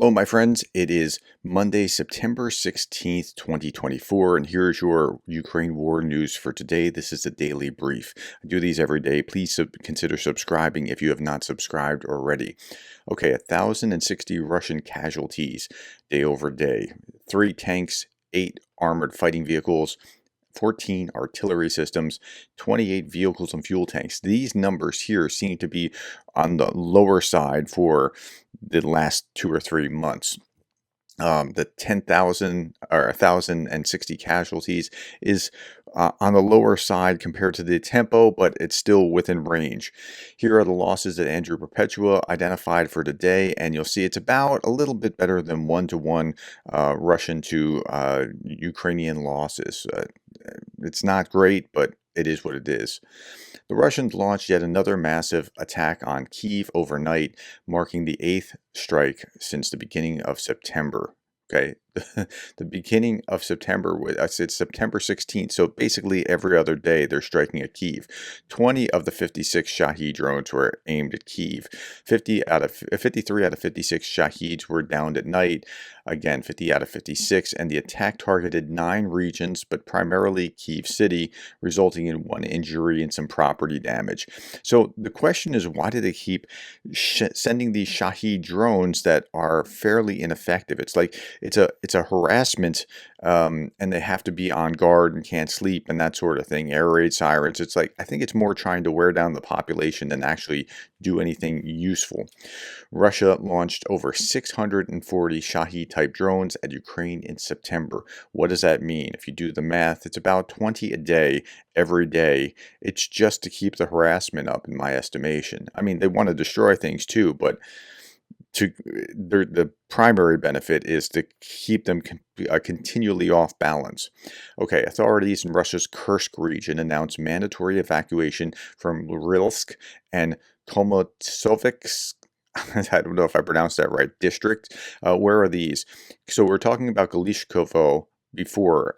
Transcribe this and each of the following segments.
Hello, my friends. It is Monday, September 16th, 2024, and here's your Ukraine war news for today. This is a daily brief. I do these every day. Please consider subscribing if you have not subscribed already. Okay, 1,060 Russian casualties day over day. 3 tanks, 8 armored fighting vehicles, 14 artillery systems, 28 vehicles and fuel tanks. These numbers here seem to be on the lower side for the last 2 or 3 months. The 10,000 or 1,060 casualties is on the lower side compared to the tempo, but it's still within range. Here are the losses that Andrew Perpetua identified for today, and you'll see it's about a little bit better than 1-to-1 Russian to Ukrainian losses. It's not great, but it is what it is. The Russians launched yet another massive attack on Kyiv overnight, marking the 8th strike since the beginning of September. Okay, the beginning of September, it's September 16th, so basically every other day they're striking at Kyiv. 20 of the 56 Shahed drones were aimed at Kyiv. 53 out of 56 Shahed were downed at night. Again, 50 out of 56, and the attack targeted 9 regions, but primarily Kyiv city, resulting in 1 injury and some property damage. So the question is, why do they keep sending these Shahed drones that are fairly ineffective? It's like it's a harassment, and they have to be on guard and can't sleep and that sort of thing. Air raid sirens. It's like, I think it's more trying to wear down the population than actually do anything useful. Russia launched over 640 Shahed type drones at Ukraine in September. What does that mean? If you do the math, it's about 20 a day, every day. It's just to keep the harassment up, in my estimation. I mean, they want to destroy things too, but the primary benefit is to keep them continually off balance. Okay, authorities in Russia's Kursk region announced mandatory evacuation from Rilsk and Komosovsk. I don't know if I pronounced that right. District. Where are these? So we're talking about Galishkovo before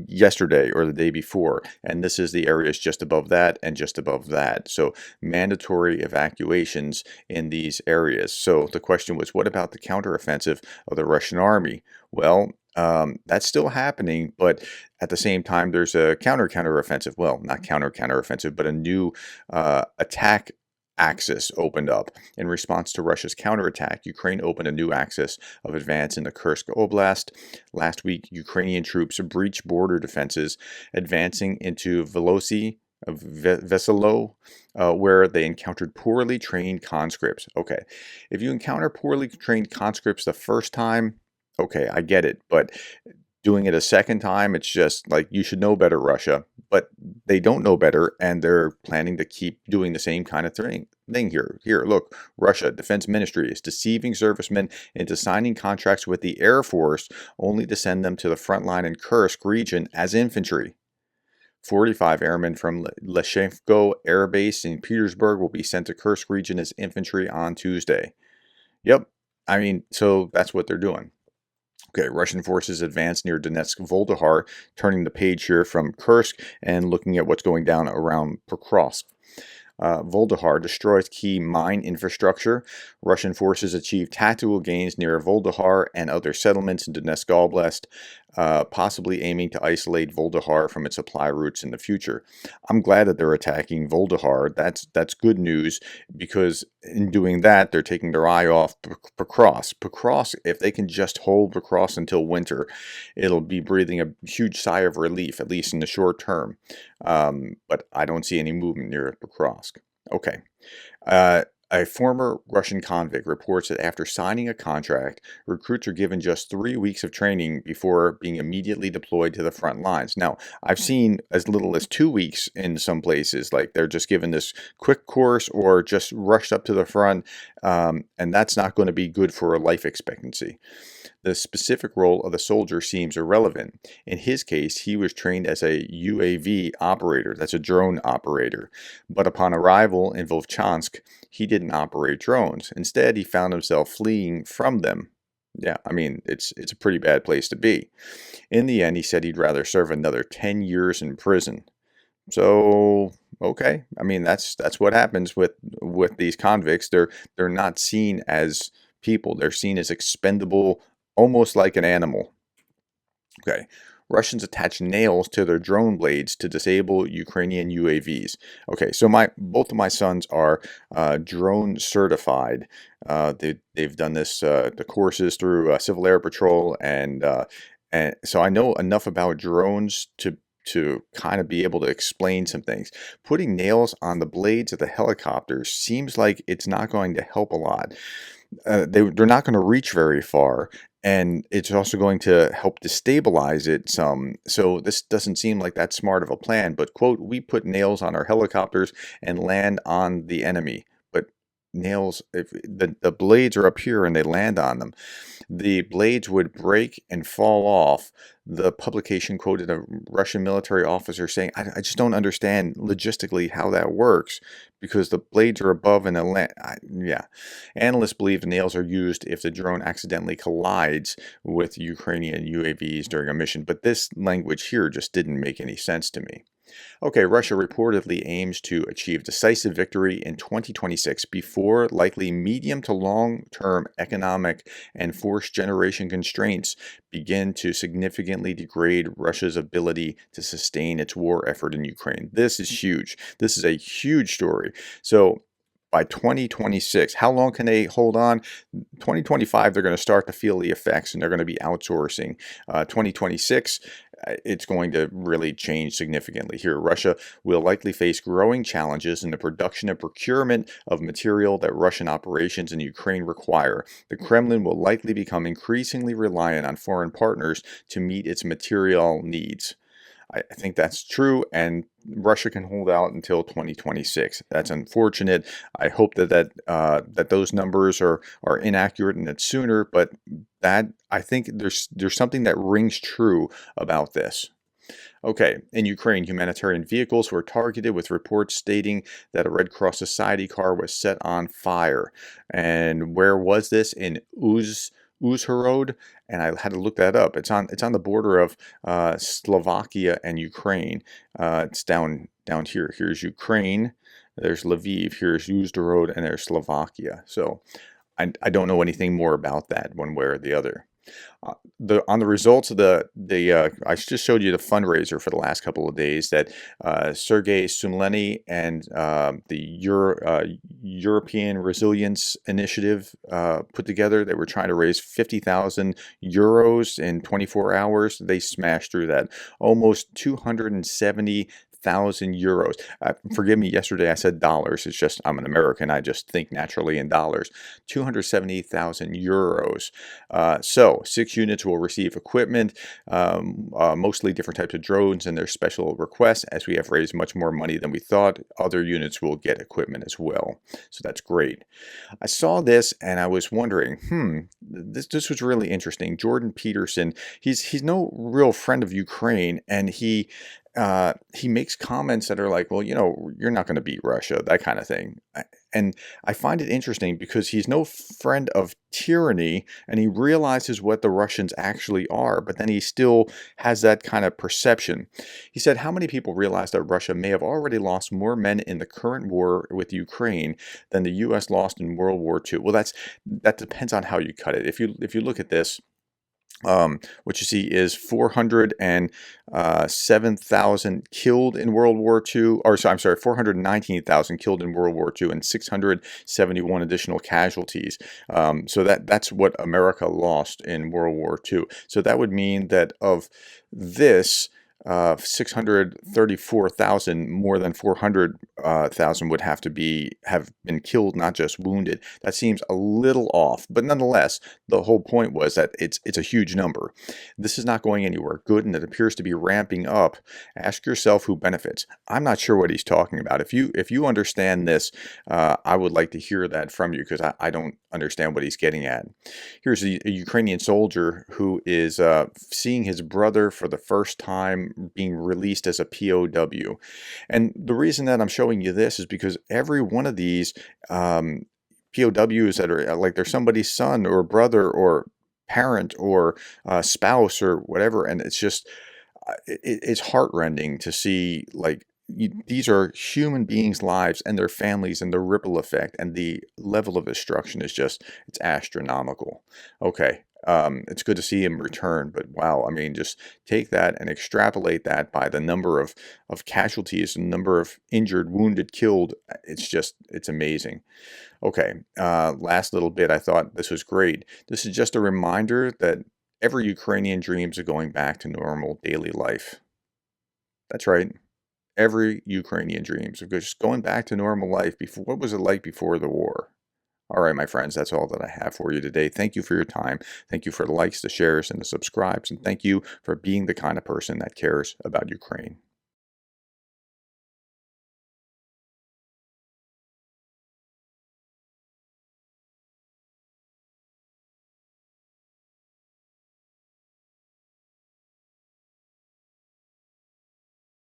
yesterday or the day before, and this is the areas just above that and just above that. So mandatory evacuations in these areas. So the question was, what about the counteroffensive of the Russian army? Well, that's still happening, but at the same time, there's a counteroffensive. Well, not counteroffensive, but a new attack axis opened up. In response to Russia's counterattack, Ukraine opened a new axis of advance in the Kursk Oblast. Last week, Ukrainian troops breached border defenses, advancing into Veselo, where they encountered poorly trained conscripts. Okay, if you encounter poorly trained conscripts the first time, okay, I get it, but doing it a second time, it's just like, you should know better, Russia. But they don't know better, and they're planning to keep doing the same kind of thing here. Here, look, Russia Defense Ministry is deceiving servicemen into signing contracts with the Air Force, only to send them to the front line in Kursk region as infantry. 45 airmen from Leshchenko Air Base in Petersburg will be sent to Kursk region as infantry on Tuesday. Yep, I mean, so that's what they're doing. Okay, Russian forces advance near Donetsk Voldahar, turning the page here from Kursk and looking at what's going down around Pokorvsk. Voldahar destroys key mine infrastructure. Russian forces achieve tactical gains near Voldahar and other settlements in Donetsk Oblast, possibly aiming to isolate Voldahar from its supply routes in the future. I'm glad that they're attacking Voldahar. That's good news, because in doing that, they're taking their eye off Pokorvsk. Pokorvsk, if they can just hold Pokorvsk until winter, it'll be breathing a huge sigh of relief, at least in the short term. But I don't see any movement near Pokorvsk. Okay. A former Russian convict reports that after signing a contract, recruits are given just 3 weeks of training before being immediately deployed to the front lines. Now, I've seen as little as 2 weeks in some places, like they're just given this quick course or just rushed up to the front, and that's not going to be good for a life expectancy. The specific role of the soldier seems irrelevant. In his case, he was trained as a UAV operator, that's a drone operator. But upon arrival in Volchansk, he didn't operate drones. Instead, he found himself fleeing from them. Yeah, I mean, it's a pretty bad place to be. In the end, he said he'd rather serve another 10 years in prison. So, okay, I mean, that's what happens with these convicts. They're not seen as people. They're seen as expendable, almost like an animal. Okay. Russians attach nails to their drone blades to disable Ukrainian UAVs. Okay, so both of my sons are drone certified. They've done this the courses through Civil Air Patrol, and so I know enough about drones to kind of be able to explain some things. Putting nails on the blades of the helicopters seems like it's not going to help a lot. They're not going to reach very far, and it's also going to help destabilize it some. So this doesn't seem like that smart of a plan. But quote, we put nails on our helicopters and land on the enemy. But nails, if the blades are up here and they land on them, the blades would break and fall off. The publication quoted a Russian military officer saying, I just don't understand logistically how that works because the blades are above and the land. Yeah. Analysts believe the nails are used if the drone accidentally collides with Ukrainian UAVs during a mission. But this language here just didn't make any sense to me. Okay, Russia reportedly aims to achieve decisive victory in 2026 before likely medium to long-term economic and force generation constraints begin to significantly degrade Russia's ability to sustain its war effort in Ukraine. This is huge. This is a huge story. So by 2026, how long can they hold on? 2025, they're going to start to feel the effects and they're going to be outsourcing. 2026, it's going to really change significantly here. Russia will likely face growing challenges in the production and procurement of material that Russian operations in Ukraine require. The Kremlin will likely become increasingly reliant on foreign partners to meet its material needs. I think that's true, and Russia can hold out until 2026. That's unfortunate. I hope that those numbers are inaccurate and it's sooner, but that I think there's something that rings true about this. Okay, in Ukraine, humanitarian vehicles were targeted with reports stating that a Red Cross Society car was set on fire. And where was this? In Uzhhorod, and I had to look that up. It's on the border of Slovakia and Ukraine. It's down here. Here's Ukraine. There's Lviv. Here's Uzhhorod, and there's Slovakia. So I don't know anything more about that one way or the other. On the results of I just showed you the fundraiser for the last couple of days that Sergei Sumleny and the European Resilience Initiative put together. They were trying to raise 50,000 euros in 24 hours. They smashed through that. Almost 270,000 euros. Forgive me, yesterday I said dollars. It's just I'm an American. I just think naturally in dollars. 270,000 euros. So 6 units will receive equipment, mostly different types of drones and their special requests. As we have raised much more money than we thought, other units will get equipment as well. So that's great. I saw this and I was wondering, this was really interesting. Jordan Peterson, he's no real friend of Ukraine, and he makes comments that are like, well, you're not going to beat Russia, that kind of thing. And I find it interesting because he's no friend of tyranny and he realizes what the Russians actually are, but then he still has that kind of perception. He said, how many people realize that Russia may have already lost more men in the current war with Ukraine than the U.S. lost in World War II? Well, that depends on how you cut it. If you look at this, what you see is 407,000 killed in World War II, or I'm sorry, 419,000 killed in World War II and 671 additional casualties. So that's what America lost in World War II. So that would mean that of this, 634,000, more than 400,000 would have been killed, not just wounded. That seems a little off, but nonetheless, the whole point was that it's a huge number. This is not going anywhere good, and it appears to be ramping up. Ask yourself who benefits. I'm not sure what he's talking about. If you understand this, I would like to hear that from you, because I don't understand what he's getting at. Here's a Ukrainian soldier who is seeing his brother for the first time being released as a POW. And the reason that I'm showing you this is because every one of these POWs that are like they're somebody's son or brother or parent or spouse or whatever, and it's just it's heartrending to see like these are human beings' lives and their families, and the ripple effect and the level of destruction is just, it's astronomical. Okay. It's good to see him return, but wow, I mean, just take that and extrapolate that by the number of casualties and number of injured, wounded, killed. It's just, it's amazing. Okay, last little bit, I thought this was great. This is just a reminder that every Ukrainian dreams of going back to normal daily life. That's right. Every Ukrainian dreams of just going back to normal life. Before, what was it like before the war? All right, my friends, that's all that I have for you today. Thank you for your time. Thank you for the likes, the shares, and the subscribes. And thank you for being the kind of person that cares about Ukraine.